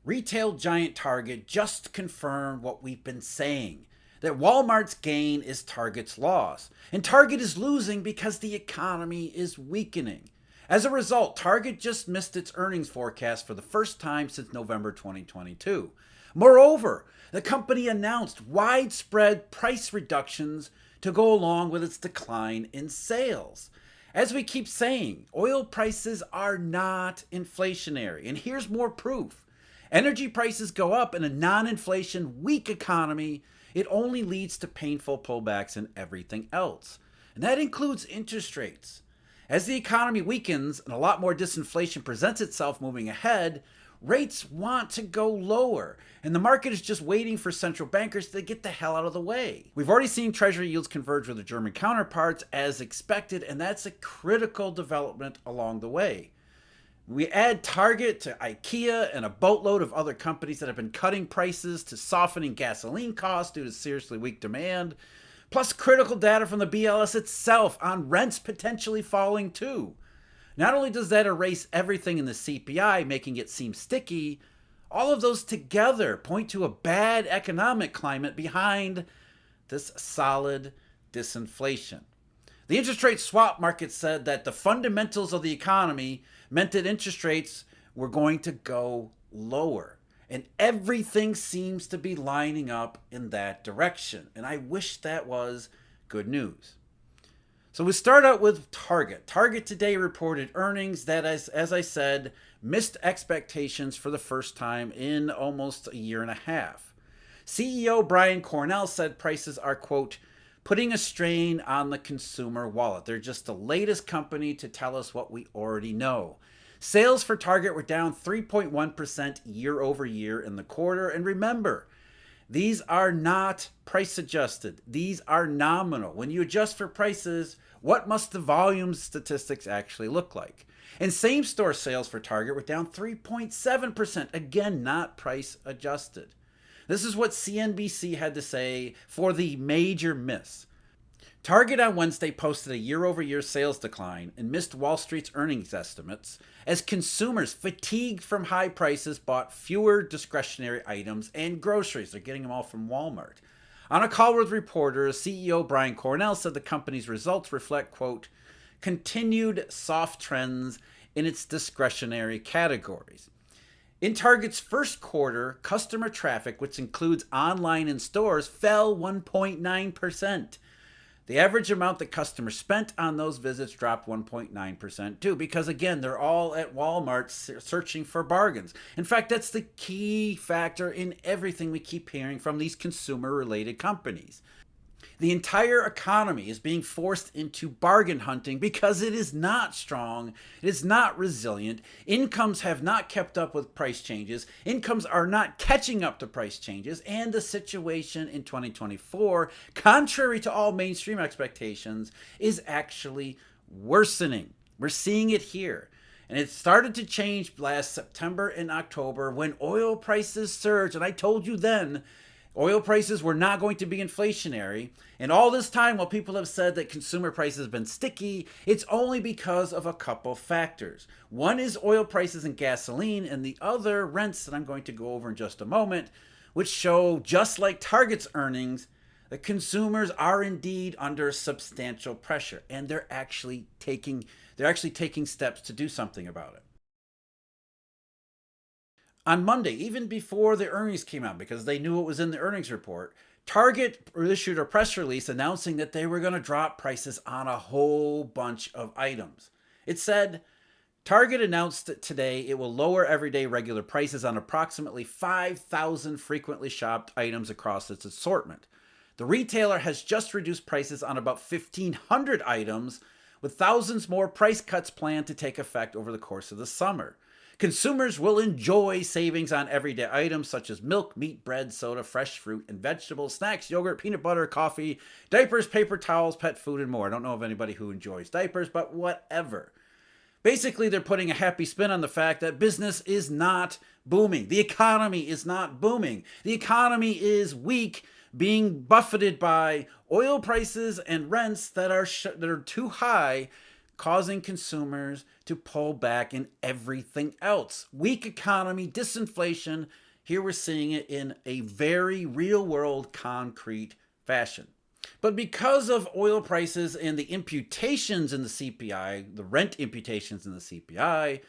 Retail giant Target just confirmed what we've been saying, that Walmart's gain is Target's loss. And Target is losing because the economy is weakening. As a result, Target just missed its earnings forecast for the first time since November 2022. Moreover, the company announced widespread price reductions to go along with its decline in sales. As we keep saying, oil prices are not inflationary. And here's more proof. Energy prices go up in a non-inflation weak economy. It only leads to painful pullbacks in everything else. And that includes interest rates. As the economy weakens and a lot more disinflation presents itself moving ahead, rates want to go lower, and the market is just waiting for central bankers to get the hell out of the way. We've already seen Treasury yields converge with their German counterparts as expected, and that's a critical development along the way. We add Target to IKEA and a boatload of other companies that have been cutting prices to softening gasoline costs due to seriously weak demand, plus critical data from the BLS itself on rents potentially falling too. Not only does that erase everything in the CPI, making it seem sticky, all of those together point to a bad economic climate behind this solid disinflation. The interest rate swap market said that the fundamentals of the economy meant that interest rates were going to go lower. And everything seems to be lining up in that direction. And I wish that was good news. So we start out with Target. Target today reported earnings that, as I said, missed expectations for the first time in almost a year and a half. CEO Brian Cornell said prices are, quote, putting a strain on the consumer wallet. They're just the latest company to tell us what we already know. Sales for Target were down 3.1% year over year in the quarter. And remember, these are not price adjusted. These are nominal. When you adjust for prices, what must the volume statistics actually look like? And same-store sales for Target were down 3.7%. Again, not price adjusted. This is what CNBC had to say for the major miss. Target on Wednesday posted a year-over-year sales decline and missed Wall Street's earnings estimates as consumers fatigued from high prices bought fewer discretionary items and groceries. They're getting them all from Walmart. On a call with reporters, CEO Brian Cornell said the company's results reflect, quote, continued soft trends in its discretionary categories. In Target's first quarter, customer traffic, which includes online and stores, fell 1.9%. The average amount that customers spent on those visits dropped 1.9% too, because again, they're all at Walmart searching for bargains. In fact, that's the key factor in everything we keep hearing from these consumer-related companies. The entire economy is being forced into bargain hunting because it is not strong, it is not resilient, incomes have not kept up with price changes, incomes are not catching up to price changes, and the situation in 2024, contrary to all mainstream expectations, is actually worsening. We're seeing it here. And it started to change last September and October when oil prices surged, and I told you then, oil prices were not going to be inflationary. And all this time, while people have said that consumer prices have been sticky, it's only because of a couple factors. One is oil prices and gasoline, and the other rents that I'm going to go over in just a moment, which show, just like Target's earnings, that consumers are indeed under substantial pressure, and they're actually taking steps to do something about it. On Monday, even before the earnings came out, because they knew it was in the earnings report, Target issued a press release announcing that they were going to drop prices on a whole bunch of items. It said, Target announced that today it will lower everyday regular prices on approximately 5,000 frequently shopped items across its assortment. The retailer has just reduced prices on about 1,500 items, with thousands more price cuts planned to take effect over the course of the summer. Consumers will enjoy savings on everyday items such as milk, meat, bread, soda, fresh fruit and vegetables, snacks, yogurt, peanut butter, coffee, diapers, paper towels, pet food, and more. I don't know of anybody who enjoys diapers, but whatever. Basically, they're putting a happy spin on the fact that business is not booming. The economy is not booming. The economy is weak, being buffeted by oil prices and rents that are too high, causing consumers to pull back in everything else. Weak economy, disinflation. Here we're seeing it in a very real world, concrete fashion. But because of oil prices and the imputations in the CPI, the rent imputations in the CPI,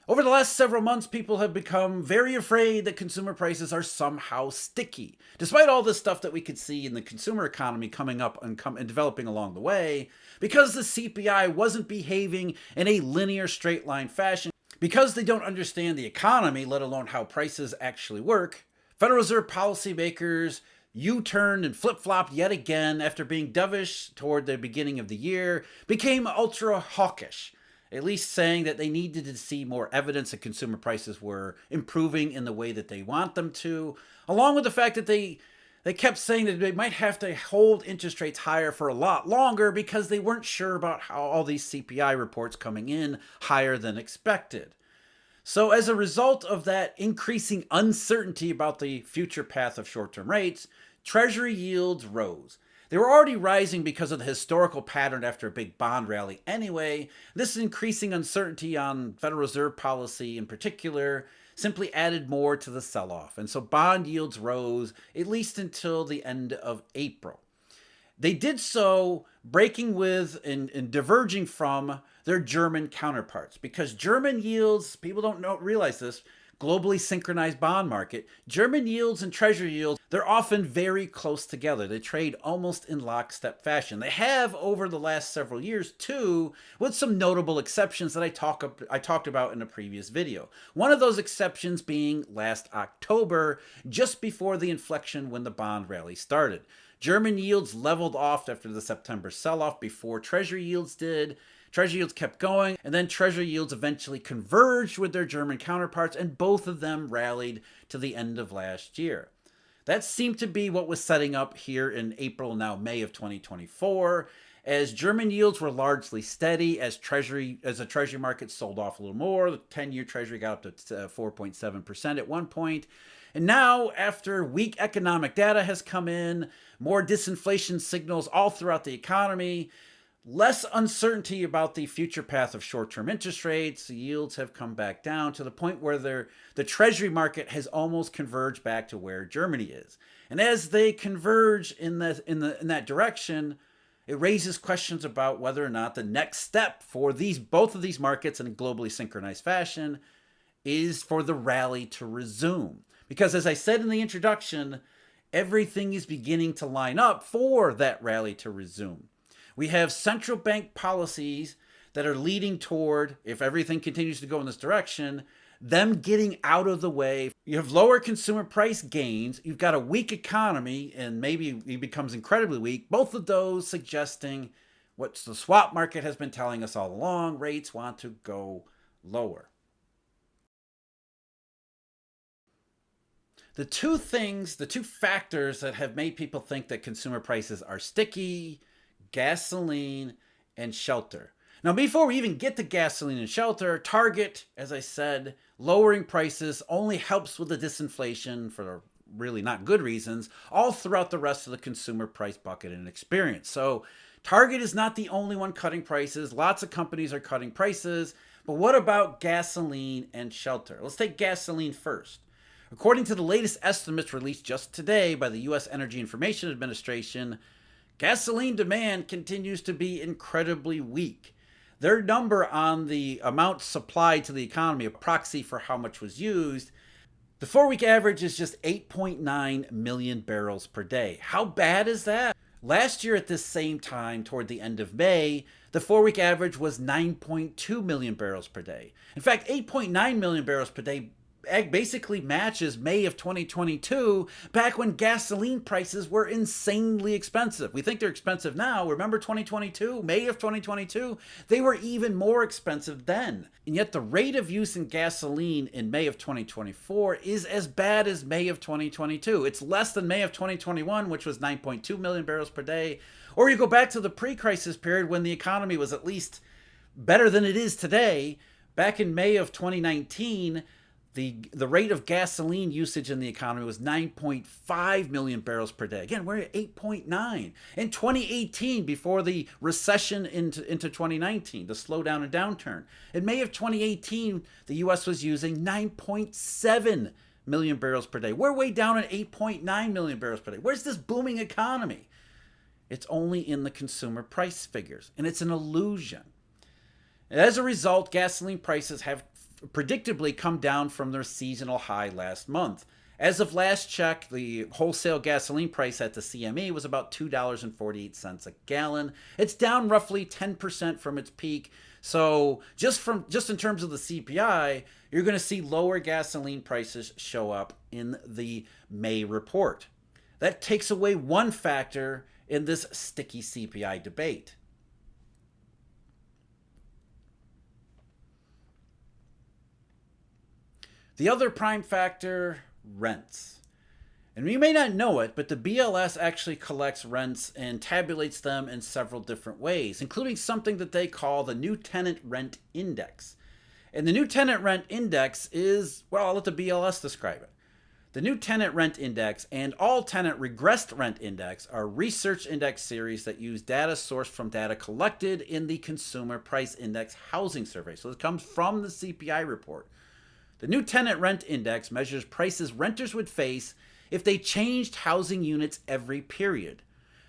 over the last several months, people have become very afraid that consumer prices are somehow sticky. Despite all this stuff that we could see in the consumer economy coming up and developing along the way, because the CPI wasn't behaving in a linear straight line fashion, because they don't understand the economy, let alone how prices actually work, Federal Reserve policymakers U-turned and flip-flopped yet again after being dovish toward the beginning of the year, became ultra hawkish, at least saying that they needed to see more evidence that consumer prices were improving in the way that they want them to, along with the fact that they kept saying that they might have to hold interest rates higher for a lot longer because they weren't sure about how all these CPI reports coming in higher than expected. So as a result of that increasing uncertainty about the future path of short-term rates, Treasury yields rose. They were already rising because of the historical pattern after a big bond rally anyway. This increasing uncertainty on Federal Reserve policy in particular simply added more to the sell-off. And so bond yields rose at least until the end of April. They did so breaking with and diverging from their German counterparts, because German yields, people don't realize this, globally synchronized bond market, German yields and treasury yields, they're often very close together. They trade almost in lockstep fashion. They have over the last several years too, with some notable exceptions that I talked about in a previous video. One of those exceptions being last October, just before the inflection when the bond rally started. German yields leveled off after the September sell-off before treasury yields did. Treasury yields kept going, and then treasury yields eventually converged with their German counterparts, and both of them rallied to the end of last year. That seemed to be what was setting up here in April, now May of 2024, as German yields were largely steady as the treasury market sold off a little more. The 10-year treasury got up to 4.7% at one point. And now, after weak economic data has come in, more disinflation signals all throughout the economy, less uncertainty about the future path of short-term interest rates, the yields have come back down to the point where the treasury market has almost converged back to where Germany is. And as they converge in that direction, it raises questions about whether or not the next step for both of these markets in a globally synchronized fashion is for the rally to resume. Because as I said in the introduction, everything is beginning to line up for that rally to resume. We have central bank policies that are leading toward, if everything continues to go in this direction, them getting out of the way. You have lower consumer price gains. You've got a weak economy, and maybe it becomes incredibly weak. Both of those suggesting what the swap market has been telling us all along, rates want to go lower. The two factors that have made people think that consumer prices are sticky: gasoline and shelter. Now, before we even get to gasoline and shelter, Target, as I said, lowering prices only helps with the disinflation for really not good reasons all throughout the rest of the consumer price bucket and experience. So Target is not the only one cutting prices. Lots of companies are cutting prices. But what about gasoline and shelter? Let's take gasoline first. According to the latest estimates released just today by the U.S. Energy Information Administration, gasoline demand continues to be incredibly weak. Their number on the amount supplied to the economy, a proxy for how much was used, the 4-week average is just 8.9 million barrels per day. How bad is that? Last year at this same time, toward the end of May, the 4-week average was 9.2 million barrels per day. In fact, 8.9 million barrels per day basically matches May of 2022, back when gasoline prices were insanely expensive. We think they're expensive now. Remember 2022, May of 2022? They were even more expensive then. And yet the rate of use in gasoline in May of 2024 is as bad as May of 2022. It's less than May of 2021, which was 9.2 million barrels per day. Or you go back to the pre-crisis period when the economy was at least better than it is today. Back in May of 2019, The rate of gasoline usage in the economy was 9.5 million barrels per day. Again, we're at 8.9. In 2018, before the recession into 2019, the slowdown and downturn, in May of 2018, the U.S. was using 9.7 million barrels per day. We're way down at 8.9 million barrels per day. Where's this booming economy? It's only in the consumer price figures, and it's an illusion. As a result, gasoline prices have predictably come down from their seasonal high last month. As of last check, the wholesale gasoline price at the CME was about $2.48 a gallon. It's down roughly 10% from its peak. So just in terms of the CPI, you're going to see lower gasoline prices show up in the May report. That takes away one factor in this sticky CPI debate. The other prime factor, rents. And you may not know it, but the BLS actually collects rents and tabulates them in several different ways, including something that they call the new tenant rent index. And the new tenant rent index is, well, I'll let the BLS describe it. The new tenant rent index and all tenant regressed rent index are research index series that use data sourced from data collected in the Consumer Price Index Housing Survey. So it comes from the CPI report. The new tenant rent index measures prices renters would face if they changed housing units every period.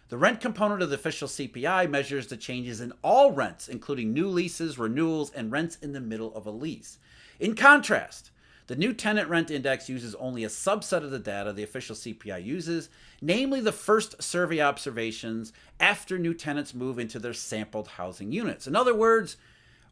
The rent component of the official CPI measures the changes in all rents, including new leases, renewals, and rents in the middle of a lease. In contrast, the new tenant rent index uses only a subset of the data the official CPI uses, namely the first survey observations after new tenants move into their sampled housing units. In other words,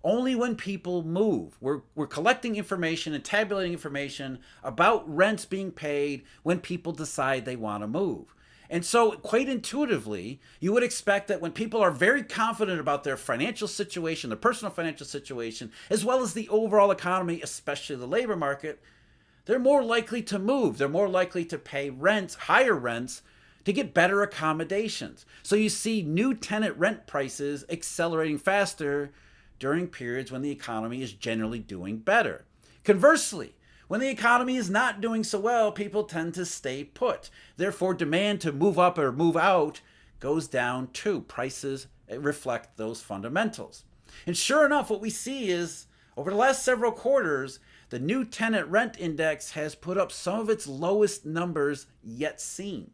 only when people move. We're collecting information and tabulating information about rents being paid when people decide they want to move. And so, quite intuitively, you would expect that when people are very confident about their financial situation, their personal financial situation, as well as the overall economy, especially the labor market, they're more likely to move. They're more likely to pay rents, higher rents, to get better accommodations. So you see new tenant rent prices accelerating faster during periods when the economy is generally doing better. Conversely, when the economy is not doing so well, people tend to stay put. Therefore, demand to move up or move out goes down too. Prices reflect those fundamentals. And sure enough, what we see is over the last several quarters, the new tenant rent index has put up some of its lowest numbers yet seen.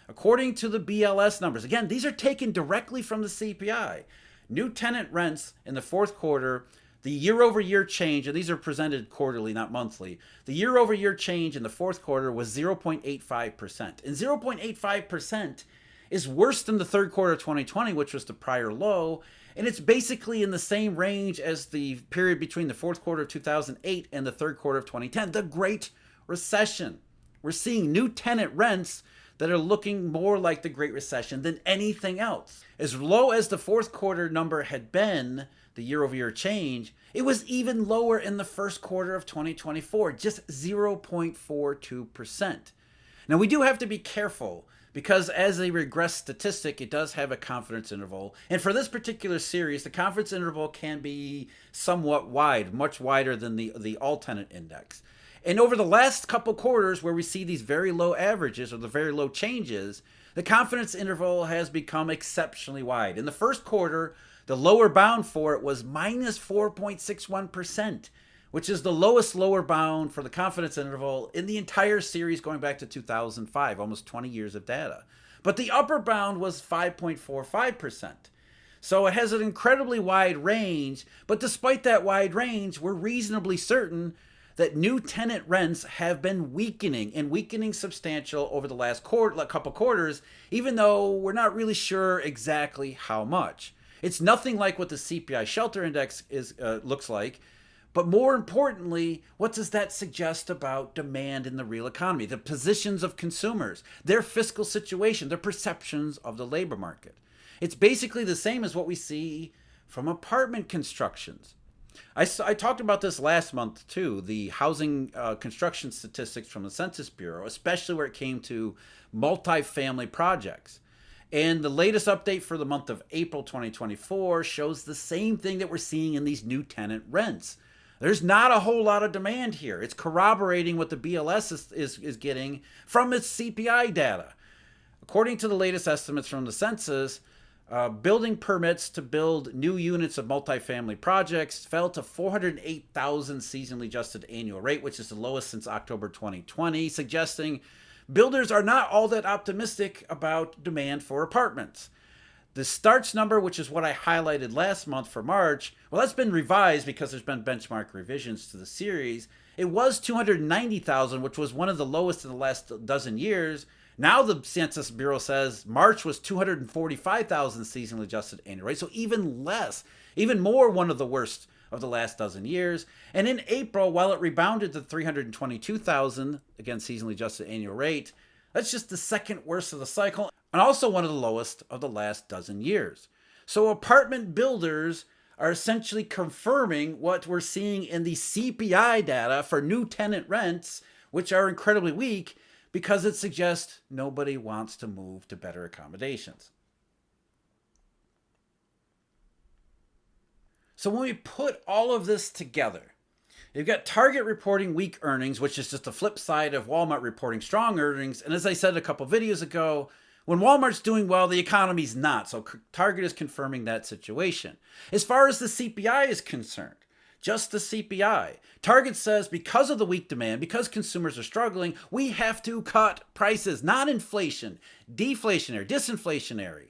According to the BLS numbers, again, these are taken directly from the CPI. New tenant rents in the fourth quarter, the year-over-year change, and these are presented quarterly, not monthly, the year-over-year change in the fourth quarter was 0.85%. And 0.85% is worse than the third quarter of 2020, which was the prior low, and it's basically in the same range as the period between the fourth quarter of 2008 and the third quarter of 2010, the Great Recession. We're seeing new tenant rents that are looking more like the Great Recession than anything else. As low as the fourth quarter number had been, the year-over-year change, it was even lower in the first quarter of 2024, just 0.42%. Now, we do have to be careful because as a regress statistic, it does have a confidence interval. And for this particular series, the confidence interval can be somewhat wide, much wider than the all-tenant index. And over the last couple quarters where we see these very low averages or the very low changes, the confidence interval has become exceptionally wide. In the first quarter, the lower bound for it was minus 4.61%, which is the lowest lower bound for the confidence interval in the entire series going back to 2005, almost 20 years of data. But the upper bound was 5.45%. So it has an incredibly wide range, but despite that wide range, we're reasonably certain that new tenant rents have been weakening and weakening substantial over the last couple quarters, even though we're not really sure exactly how much. It's nothing like what the CPI shelter index looks like, but more importantly, what does that suggest about demand in the real economy, the positions of consumers, their fiscal situation, their perceptions of the labor market? It's basically the same as what we see from apartment constructions. I talked about this last month too, the housing construction statistics from the Census Bureau, especially where it came to multifamily projects. And the latest update for the month of April 2024 shows the same thing that we're seeing in these new tenant rents. There's not a whole lot of demand here. It's corroborating what the BLS is getting from its CPI data. According to the latest estimates from the census, building permits to build new units of multifamily projects fell to 408,000 seasonally adjusted annual rate, which is the lowest since October 2020, suggesting builders are not all that optimistic about demand for apartments. The starts number, which is what I highlighted last month for March, well, that's been revised because there's been benchmark revisions to the series. It was 290,000, which was one of the lowest in the last dozen years. Now the Census Bureau says March was 245,000 seasonally adjusted annual rate, so even less, even more one of the worst of the last dozen years. And in April, while it rebounded to 322,000, again, seasonally adjusted annual rate, that's just the second worst of the cycle and also one of the lowest of the last dozen years. So apartment builders are essentially confirming what we're seeing in the CPI data for new tenant rents, which are incredibly weak because it suggests nobody wants to move to better accommodations. So when we put all of this together, you've got Target reporting weak earnings, which is just the flip side of Walmart reporting strong earnings. And as I said a couple videos ago, when Walmart's doing well, the economy's not. So Target is confirming that situation. As far as the CPI is concerned, just the CPI, Target says because of the weak demand, because consumers are struggling, we have to cut prices, not inflation, deflationary, disinflationary.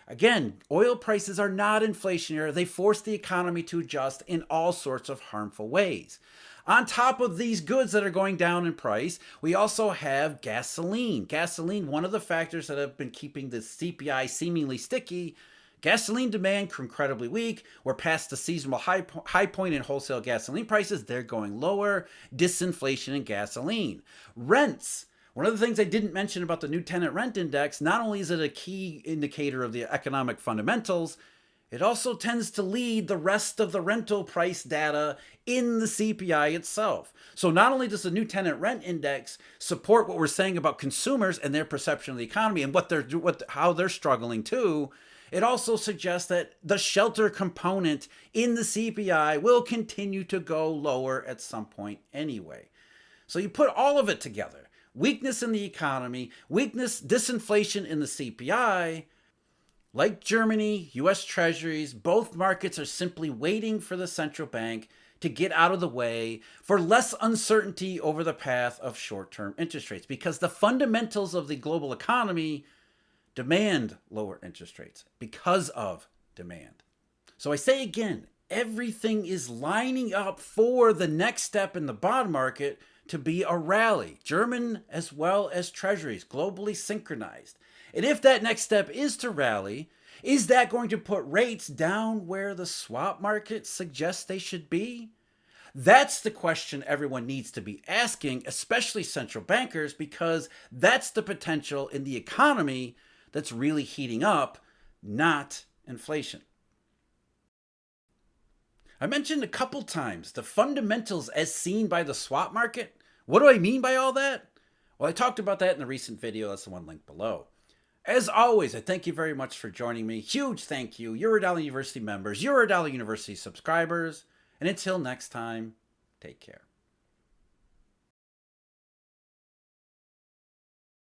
Again, oil prices are not inflationary. They force the economy to adjust in all sorts of harmful ways. On top of these goods that are going down in price, we also have gasoline. Gasoline, one of the factors that have been keeping the CPI seemingly sticky. Gasoline demand incredibly weak. We're past the seasonal high point in wholesale gasoline prices. They're going lower. Disinflation in gasoline. Rents. One of the things I didn't mention about the new tenant rent index, not only is it a key indicator of the economic fundamentals, it also tends to lead the rest of the rental price data in the CPI itself. So not only does the new tenant rent index support what we're saying about consumers and their perception of the economy and how they're struggling too, it also suggests that the shelter component in the CPI will continue to go lower at some point anyway. So you put all of it together. Weakness in the economy, weakness, disinflation in the CPI. Like Germany, US Treasuries, both markets are simply waiting for the central bank to get out of the way for less uncertainty over the path of short-term interest rates because the fundamentals of the global economy demand lower interest rates because of demand. So I say again, everything is lining up for the next step in the bond market to be a rally, German as well as Treasuries, globally synchronized. And if that next step is to rally, is that going to put rates down where the swap market suggests they should be? That's the question everyone needs to be asking, especially central bankers, because that's the potential in the economy that's really heating up, not inflation. I mentioned a couple times the fundamentals as seen by the swap market. What do I mean by all that? Well, I talked about that in a recent video. That's the one linked below. As always, I thank you very much for joining me. Huge thank you, Eurodollar University members, Eurodollar University subscribers. And until next time, take care.